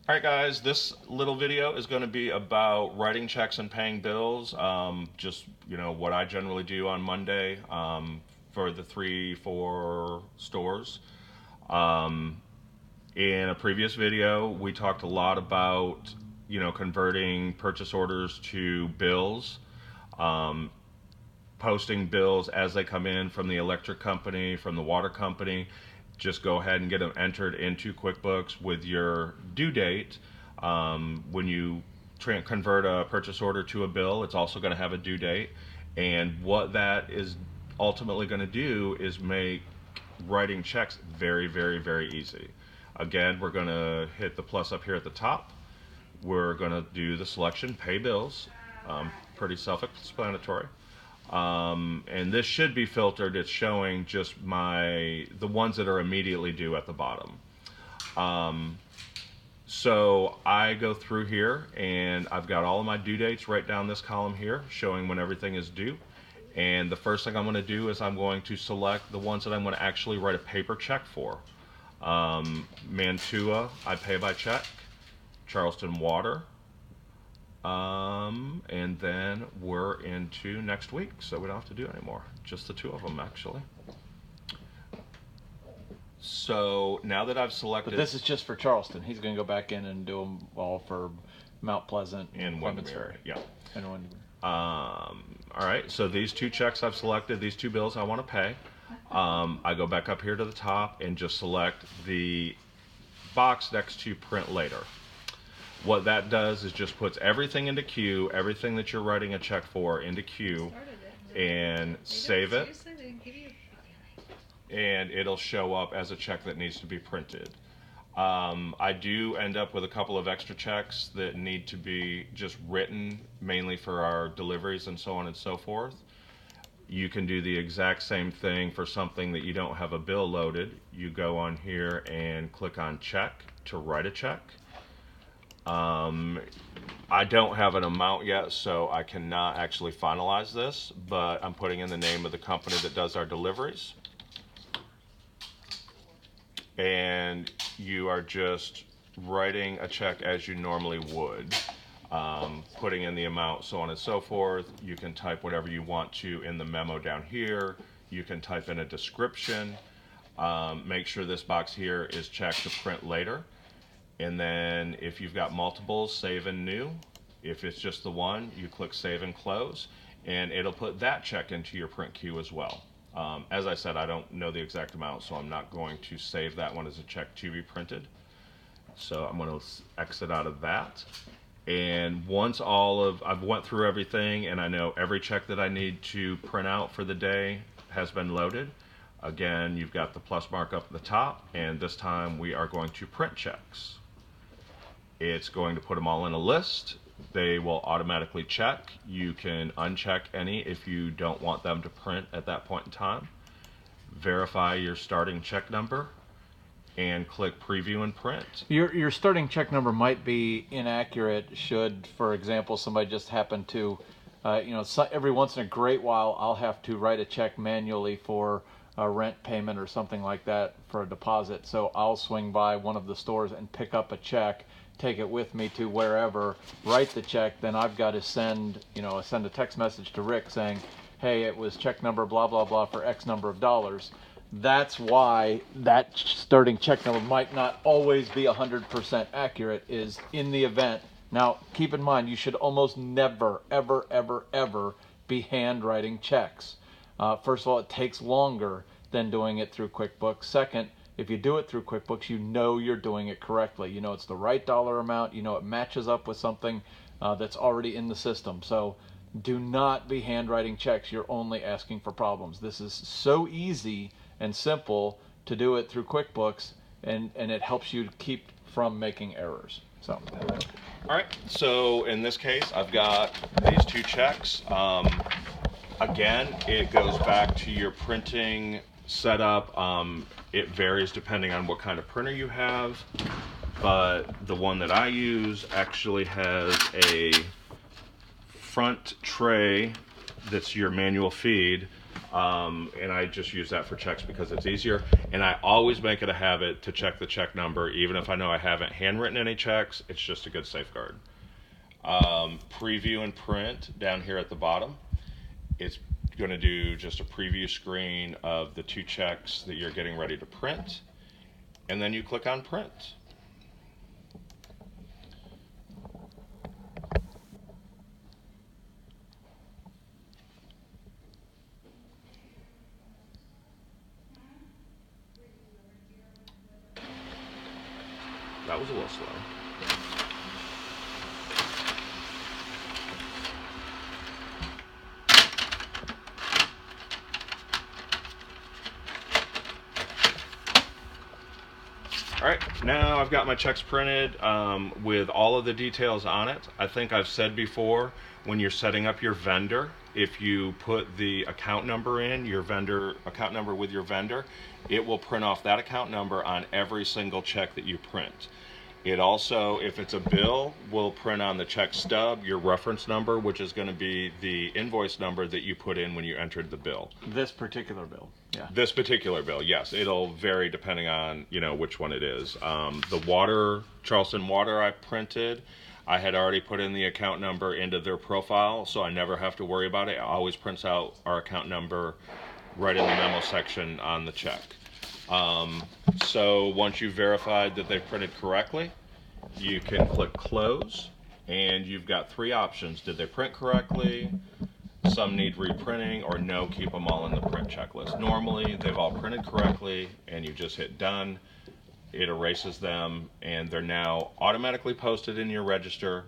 All right, guys, this little video is going to be about writing checks and paying bills. Just, what I generally do on Monday for the 3, 4 stores. Um, in a previous video, we talked a lot about, converting purchase orders to bills, um, posting bills as they come in from the electric company, from the water company. Just go ahead and get them entered into QuickBooks with your due date. When you convert a purchase order to a bill, it's also going to have a due date. And what that is ultimately going to do is make writing checks very, very, very easy. Again, we're going to hit the plus up here at the top. We're going to do the selection, pay bills. Pretty self-explanatory. And this should be filtered. It's showing just the ones that are immediately due at the bottom. So I go through here and I've got all of my due dates right down this column here showing when everything is due. And the first thing I'm going to do is I'm going to select the ones that I'm going to actually write a paper check for. Mantua, I pay by check. Charleston Water. And then we're into next week, so we don't have to do anymore. Just the two of them, actually. So now that I've selected, But this is just for Charleston. He's going to go back in and do them all for Mount Pleasant and Windermere, yeah. And Windermere. All right, so these two checks I've selected, these two bills I want to pay. I go back up here to the top and just select the box next to print later. What that does is just puts everything into queue, everything that you're writing a check for into queue, and save it, and it'll show up as a check that needs to be printed. I do end up with a couple of extra checks that need to be just written, mainly for our deliveries and so on and so forth. You can do the exact same thing for something that you don't have a bill loaded. You go on here and click on check to write a check. I don't have an amount yet, so I cannot actually finalize this, but I'm putting in the name of the company that does our deliveries. And you are just writing a check as you normally would, putting in the amount, so on and so forth. You can type whatever you want to in the memo down here. You can type in a description. Make sure this box here is checked to print later. And then if you've got multiples, save and new. If it's just the one, you click save and close, and it'll put that check into your print queue as well. As I said, I don't know the exact amount, so I'm not going to save that one as a check to be printed. So I'm going to exit out of that. And once I've went through everything and I know every check that I need to print out for the day has been loaded, again, you've got the plus mark up at the top, and this time we are going to print checks. It's going to put them all in a list. They will automatically check. You can uncheck any if you don't want them to print at that point in time. Verify your starting check number and click preview and print. Your starting check number might be inaccurate should, for example, somebody just happen to, every once in a great while I'll have to write a check manually for a rent payment or something like that for a deposit. So I'll swing by one of the stores and pick up a check, take it with me to wherever, write the check, then I've got to send a text message to Rick saying, hey, it was check number blah, blah, blah for X number of dollars. That's why that starting check number might not always be 100% accurate, is in the event. Now, keep in mind, you should almost never, ever, ever, ever be handwriting checks. First of all, it takes longer than doing it through QuickBooks. Second, if you do it through QuickBooks, you know you're doing it correctly. You know it's the right dollar amount. You know it matches up with something that's already in the system. So do not be handwriting checks. You're only asking for problems. This is so easy and simple to do it through QuickBooks, and it helps you keep from making errors. So. All right, so in this case, I've got these two checks. Again, it goes back to your printing setup. It varies depending on what kind of printer you have, but the one that I use actually has a front tray that's your manual feed. And I just use that for checks because it's easier. And I always make it a habit to check the check number, even if I know I haven't handwritten any checks. It's just a good safeguard. Preview and print down here at the bottom. It's going to do just a preview screen of the 2 checks that you're getting ready to print. And then you click on print. That was a little slow. All right, now I've got my checks printed with all of the details on it. I think I've said before, when you're setting up your vendor, if you put the account number in, your vendor account number with your vendor, it will print off that account number on every single check that you print. It also, if it's a bill, will print on the check stub your reference number, which is going to be the invoice number that you put in when you entered the bill. This particular bill, yeah. This particular bill, yes. It'll vary depending on, which one it is. The water, Charleston Water I printed, I had already put in the account number into their profile, so I never have to worry about it. It always prints out our account number right in the memo section on the check. So once you've verified that they've printed correctly, you can click close, and you've got 3 options. Did they print correctly? Some need reprinting, or no, keep them all in the print checklist. Normally, they've all printed correctly, and you just hit done. It erases them, and they're now automatically posted in your register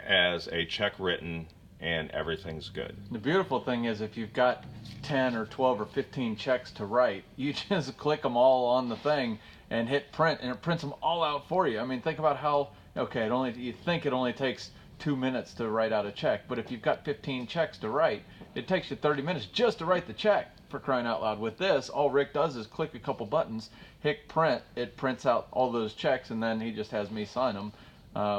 as a check written, and everything's good. The beautiful thing is, if you've got 10 or 12 or 15 checks to write, you just click them all on the thing and hit print, and it prints them all out for you. I mean, think about how, okay, you think it only takes 2 minutes to write out a check, but if you've got 15 checks to write, it takes you 30 minutes just to write the check, for crying out loud. With this, all Rick does is click a couple buttons, hit print, it prints out all those checks, and then he just has me sign them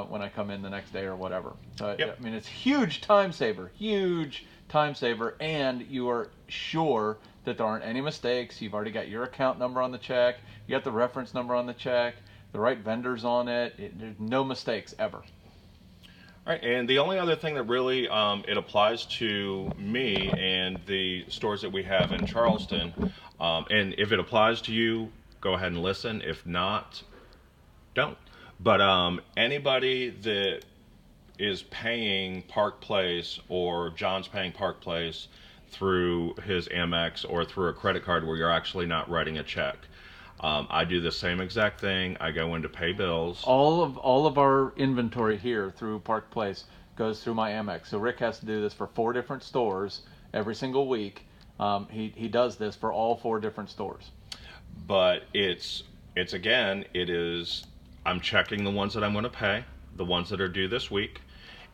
when I come in the next day or whatever. So, Yep. I mean, it's huge time saver, and you are sure that there aren't any mistakes. You've already got your account number on the check, you got the reference number on the check, the right vendors on it. There's no mistakes ever. All right, and the only other thing that really it applies to me and the stores that we have in Charleston, and if it applies to you, go ahead and listen. If not, don't. But anybody that is paying Park Place, or John's paying Park Place through his Amex or through a credit card where you're actually not writing a check, I do the same exact thing. I go in to pay bills. All of our inventory here through Park Place goes through my Amex. So Rick has to do this for 4 different stores every single week. He does this for all 4 different stores. But I'm checking the ones that I'm going to pay, the ones that are due this week.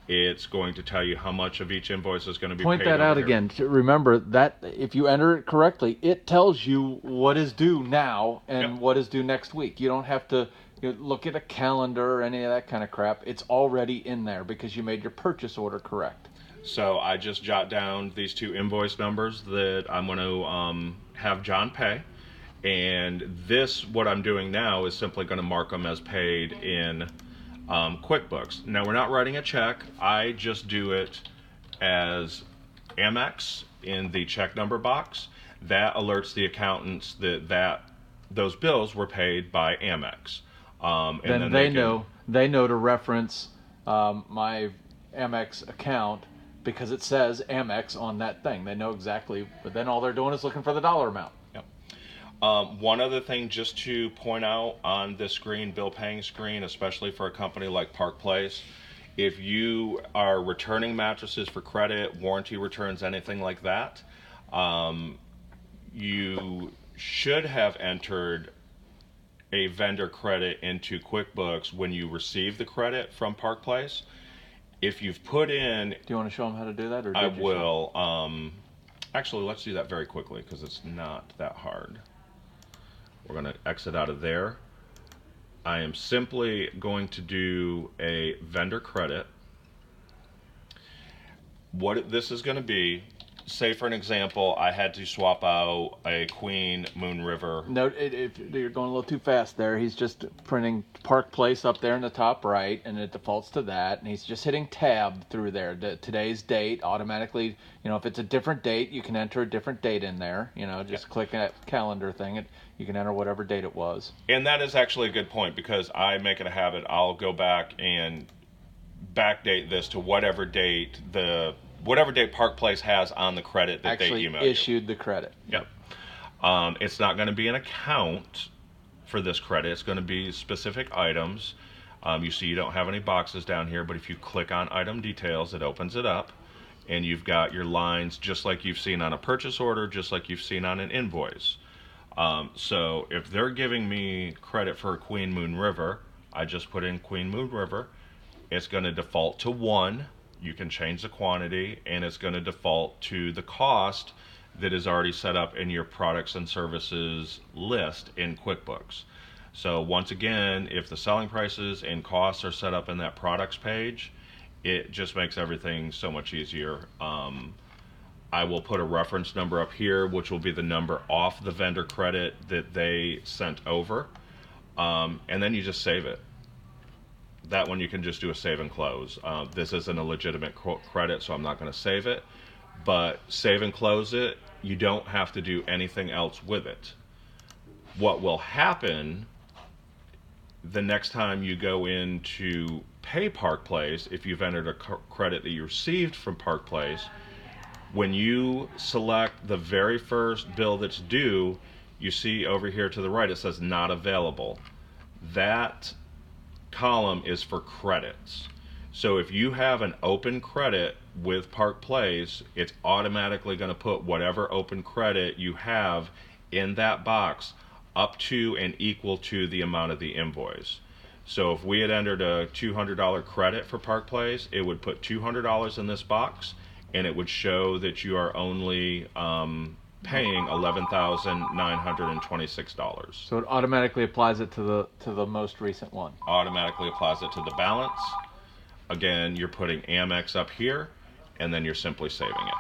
It's going to tell you how much of each invoice is going to be paid. Point that out again. Remember that if you enter it correctly, it tells you what is due now and what is due next week. You don't have to look at a calendar or any of that kind of crap. It's already in there because you made your purchase order correct. So I just jot down these 2 invoice numbers that I'm going to have John pay. And what I'm doing now is simply going to mark them as paid in QuickBooks. Now, we're not writing a check. I just do it as Amex in the check number box. That alerts the accountants that those bills were paid by Amex. And then they know to reference my Amex account because it says Amex on that thing. They know exactly, but then all they're doing is looking for the dollar amount. One other thing just to point out on this screen, bill paying screen, especially for a company like Park Place, if you are returning mattresses for credit, warranty returns, anything like that, you should have entered a vendor credit into QuickBooks when you receive the credit from Park Place. If you've put in... Do you want to show them how to do that? Or I will. Actually, let's do that very quickly because it's not that hard. We're going to exit out of there. I am simply going to do a vendor credit. What this is going to be, say for an example, I had to swap out a Queen Moon River. No, you're going a little too fast there. He's just printing Park Place up there in the top right, and it defaults to that. And he's just hitting tab through there. Today's date automatically. If it's a different date, you can enter a different date in there. Just click that calendar thing, and you can enter whatever date it was. And that is actually a good point, because I make it a habit. I'll go back and backdate this to whatever date Park Place has on the credit that Actually they emailed issued the credit. Yep. It's not going to be an account for this credit. It's going to be specific items. You see you don't have any boxes down here, but if you click on item details, it opens it up, and you've got your lines just like you've seen on a purchase order, just like you've seen on an invoice. So if they're giving me credit for Queen Moon River, I just put in Queen Moon River. It's going to default to 1. You can change the quantity, and it's going to default to the cost that is already set up in your products and services list in QuickBooks. So once again, if the selling prices and costs are set up in that products page, it just makes everything so much easier. I will put a reference number up here, which will be the number off the vendor credit that they sent over, and then you just save it. That one you can just do a save and close. This isn't a legitimate credit, so I'm not going to save it. But save and close it, you don't have to do anything else with it. What will happen the next time you go in to pay Park Place, if you've entered a credit that you received from Park Place, when you select the very first bill that's due, you see over here to the right it says not available. That column is for credits. So if you have an open credit with Park Place, it's automatically going to put whatever open credit you have in that box up to and equal to the amount of the invoice. So if we had entered a $200 credit for Park Place, it would put $200 in this box, and it would show that you are only paying $11,926. So it automatically applies it to the most recent one. Automatically applies it to the balance. Again, you're putting Amex up here, and then you're simply saving it.